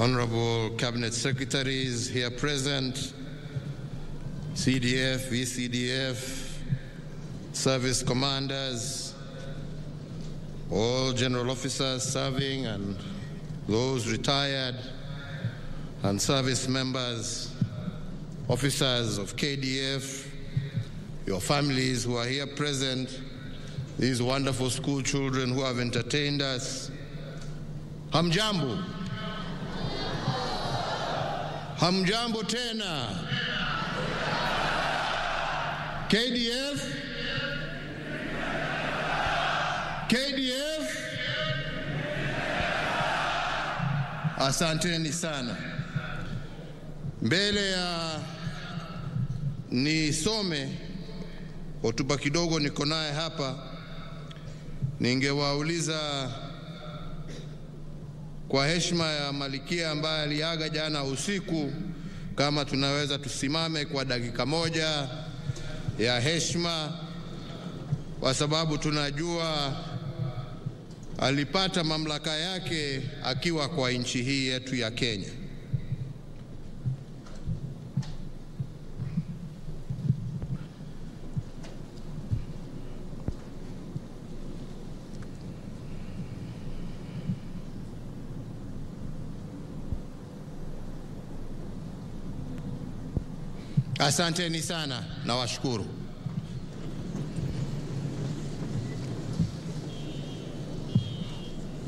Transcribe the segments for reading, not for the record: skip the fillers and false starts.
Honorable Cabinet Secretaries here present, CDF, VCDF, service commanders, all general officers serving and those retired, and service members, officers of KDF, your families who are here present, these wonderful school children who have entertained us. Hamjambo. Hamjambo tena. KDF. KDF. Asanteni sana. Mbele ya nisome hotuba kidogo niko naye hapa, ningewauliza kwa heshima ya Malikia ambaye aliaga jana usiku, kama tunaweza tusimame kwa dakika moja ya heshima, kwa sababu tunajua alipata mamlaka yake akiwa kwa nchi hii yetu ya Kenya. Asanteni sana na washukuru.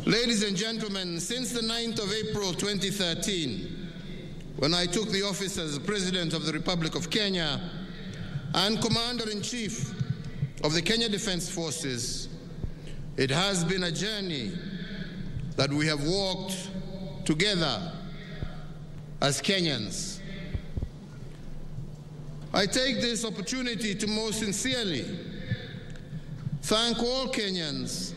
Ladies and gentlemen, since the 9th of April 2013, when I took the office as President of the Republic of Kenya and Commander-in-Chief of the Kenya Defense Forces, it has been a journey that we have walked together as Kenyans. I take this opportunity to most sincerely thank all Kenyans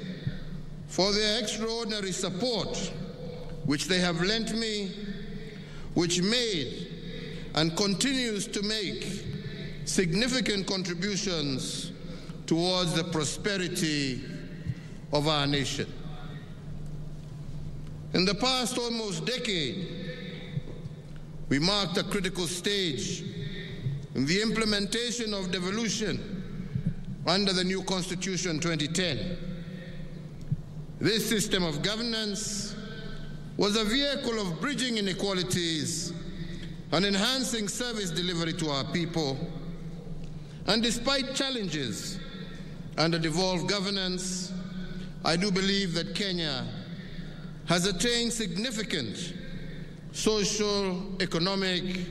for their extraordinary support which they have lent me, which made and continues to make significant contributions towards the prosperity of our nation. In the past almost decade, we marked a critical stage in the implementation of devolution under the new Constitution 2010. This system of governance was a vehicle of bridging inequalities and enhancing service delivery to our people. And despite challenges under devolved governance, I do believe that Kenya has attained significant social, economic,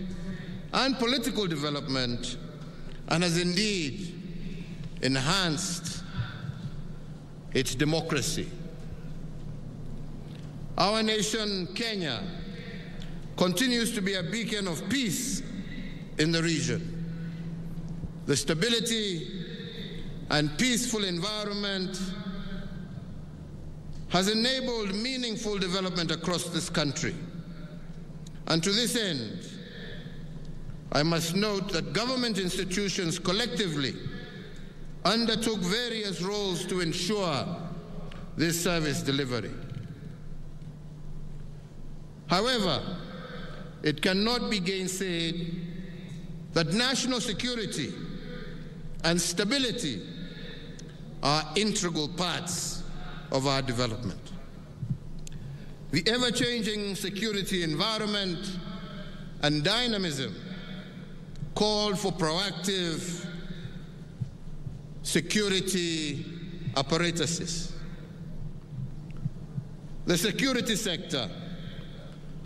and political development, and has indeed enhanced its democracy. Our nation, Kenya, continues to be a beacon of peace in the region. The stability and peaceful environment has enabled meaningful development across this country. And to this end, I must note that government institutions collectively undertook various roles to ensure this service delivery. However, it cannot be gainsaid that national security and stability are integral parts of our development. The ever-changing security environment and dynamism called for proactive security apparatuses. The security sector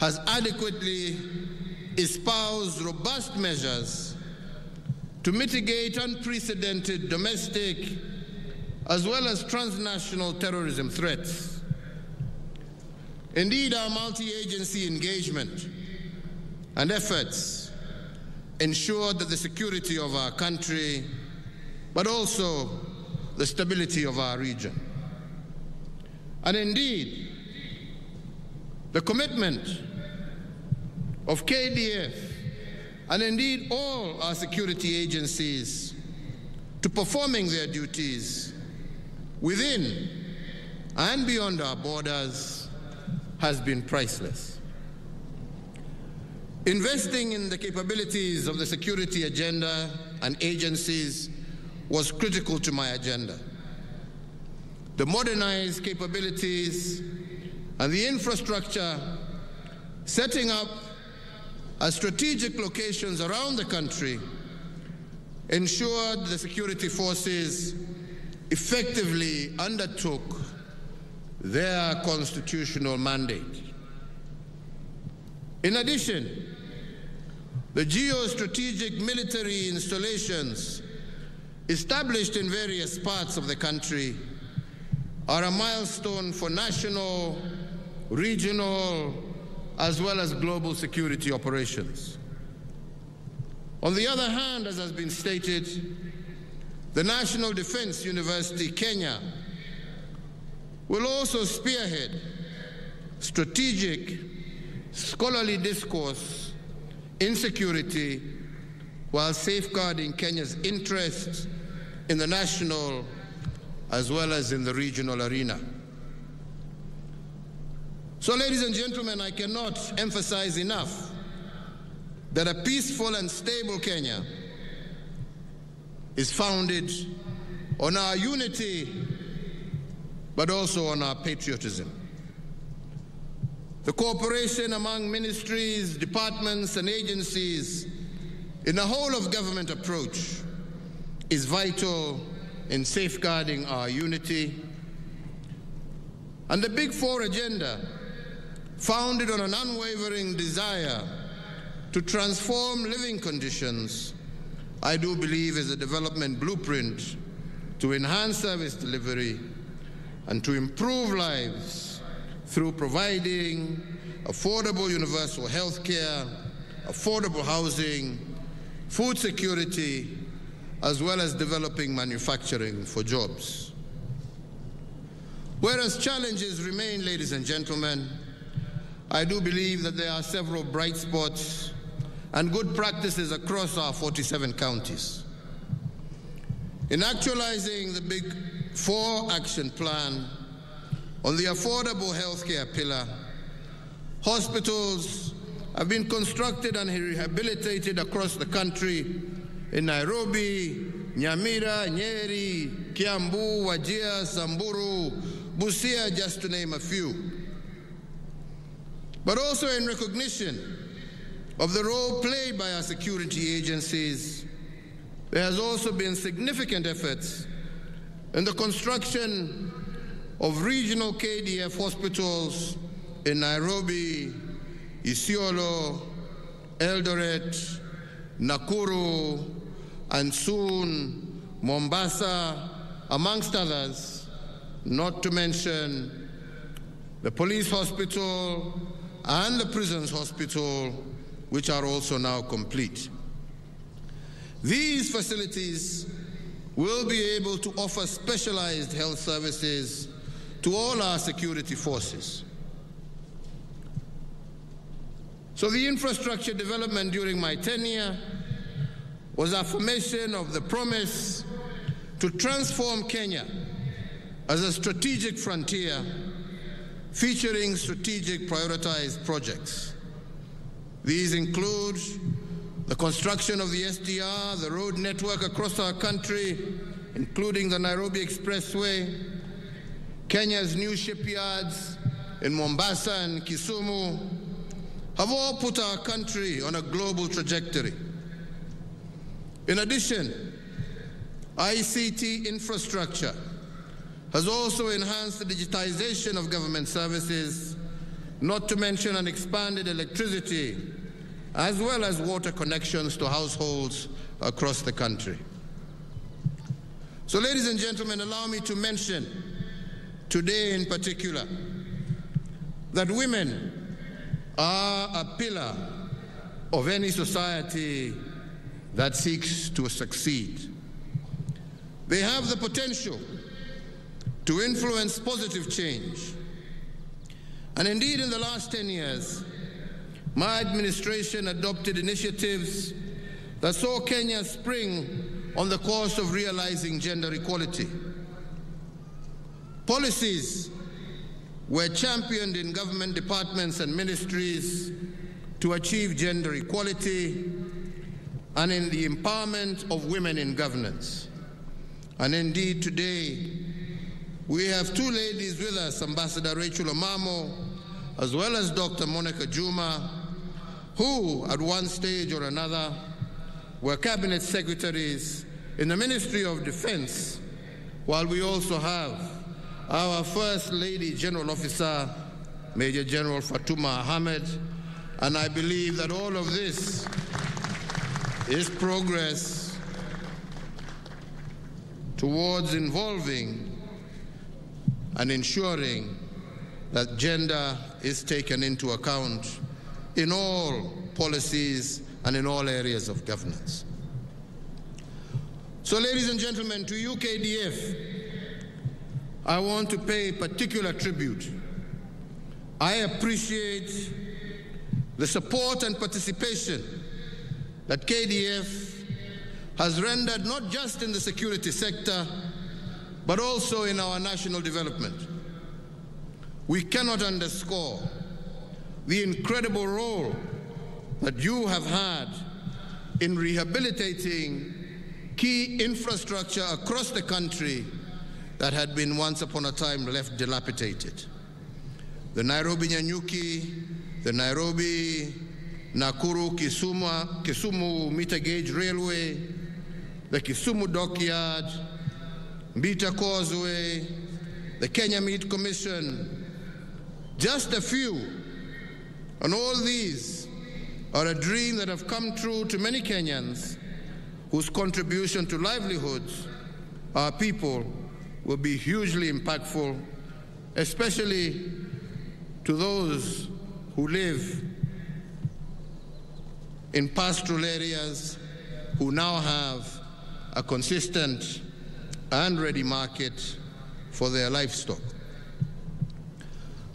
has adequately espoused robust measures to mitigate unprecedented domestic as well as transnational terrorism threats. Indeed, our multi-agency engagement and efforts ensured that the security of our country, but also the stability of our region. And indeed, the commitment of KDF and indeed all our security agencies to performing their duties within and beyond our borders has been priceless. Investing in the capabilities of the security agenda and agencies was critical to my agenda. The modernized capabilities and the infrastructure, setting up at strategic locations around the country, ensured the security forces effectively undertook their constitutional mandate. In addition, the geostrategic military installations established in various parts of the country are a milestone for national, regional, as well as global security operations. On the other hand, as has been stated, the National Defense University, Kenya, will also spearhead strategic, scholarly discourse in security while safeguarding Kenya's interests in the national as well as in the regional arena. So, ladies and gentlemen, I cannot emphasize enough that a peaceful and stable Kenya is founded on our unity, but also on our patriotism. The cooperation among ministries, departments, and agencies in a whole-of-government approach is vital in safeguarding our unity. And the Big Four agenda, founded on an unwavering desire to transform living conditions, I do believe is a development blueprint to enhance service delivery and to improve lives through providing affordable universal health care, affordable housing, food security, as well as developing manufacturing for jobs. Whereas challenges remain, ladies and gentlemen, I do believe that there are several bright spots and good practices across our 47 counties. In actualizing the Big Four action plan on the affordable healthcare pillar, hospitals have been constructed and rehabilitated across the country in Nairobi, Nyamira, Nyeri, Kiambu, Wajir, Samburu, Busia, just to name a few. But also in recognition of the role played by our security agencies, there has also been significant efforts in the construction of regional KDF hospitals in Nairobi, Isiolo, Eldoret, Nakuru, and soon Mombasa, amongst others, not to mention the police hospital and the prisons hospital, which are also now complete. These facilities will be able to offer specialized health services to all our security forces. So the infrastructure development during my tenure was affirmation of the promise to transform Kenya as a strategic frontier featuring strategic prioritized projects. These include the construction of the SDR, the road network across our country, including the Nairobi Expressway, Kenya's new shipyards in Mombasa and Kisumu, have all put our country on a global trajectory. In addition, ICT infrastructure has also enhanced the digitization of government services, not to mention an expanded electricity, as well as water connections to households across the country. So, ladies and gentlemen, allow me to mention today in particular that women are a pillar of any society that seeks to succeed. They have the potential to influence positive change. And indeed, in the last 10 years, my administration adopted initiatives that saw Kenya spring on the course of realizing gender equality. Policies were championed in government departments and ministries to achieve gender equality and in the empowerment of women in governance. And indeed, today, we have two ladies with us, Ambassador Rachel Omamo, as well as Dr. Monica Juma, who, at one stage or another, were cabinet secretaries in the Ministry of Defense, while we also have our First Lady General Officer, Major General Fatuma Ahmed, and I believe that all of this is progress towards involving and ensuring that gender is taken into account in all policies and in all areas of governance. So, ladies and gentlemen, to you, KDF, I want to pay particular tribute. I appreciate the support and participation that KDF has rendered not just in the security sector, but also in our national development. We cannot underscore the incredible role that you have had in rehabilitating key infrastructure across the country that had been once upon a time left dilapidated. The Nairobi-Nyanyuki, the Nakuru-Kisumu meter gauge railway, the Kisumu dockyard, Mbita Causeway, the Kenya Meat Commission, just a few. And all these are a dream that have come true to many Kenyans whose contribution to livelihoods, our people, will be hugely impactful, especially to those who live in pastoral areas who now have a consistent and ready market for their livestock.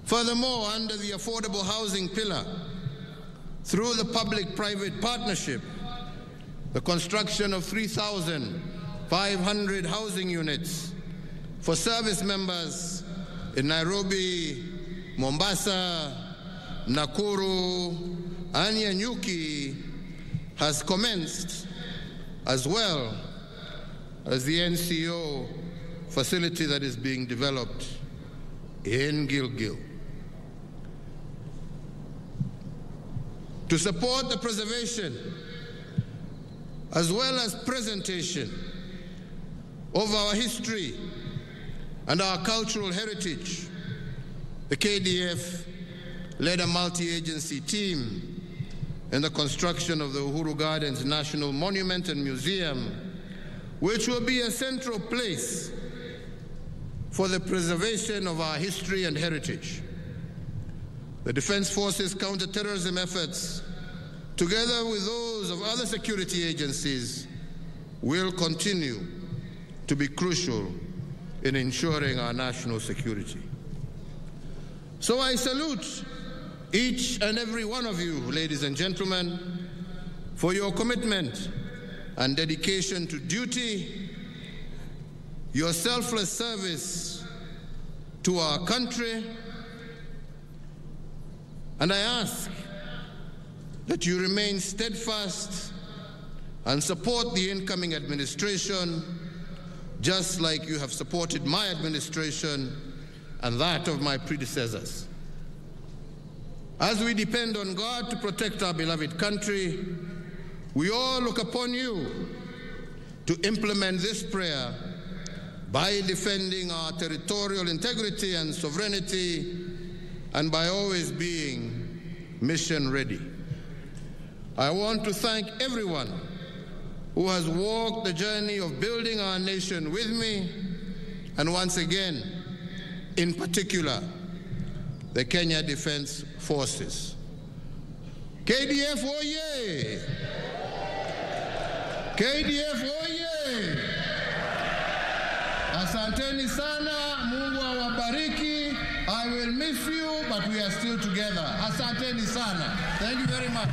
Furthermore, under the affordable housing pillar, through the public-private partnership, the construction of 3,500 housing units for service members in Nairobi, Mombasa, Nakuru, and Nyanyuki has commenced, as well as the NCO facility that is being developed in Gilgil. To support the preservation as well as presentation of our history and our cultural heritage, the KDF led a multi-agency team in the construction of the Uhuru Gardens National Monument and Museum, which will be a central place for the preservation of our history and heritage. The Defense Forces counter-terrorism efforts, together with those of other security agencies, will continue to be crucial in ensuring our national security. So I salute each and every one of you, ladies and gentlemen, for your commitment and dedication to duty, your selfless service to our country, and I ask that you remain steadfast and support the incoming administration, just like you have supported my administration and that of my predecessors. As we depend on God to protect our beloved country, we all look upon you to implement this prayer by defending our territorial integrity and sovereignty, and by always being mission ready. I want to thank everyone who has walked the journey of building our nation with me, and once again, in particular, the Kenya Defense Forces. KDF oye! KDF oye! Asanteni sana, Mungu awabariki. I will miss you, but we are still together. Asanteni sana. Thank you very much.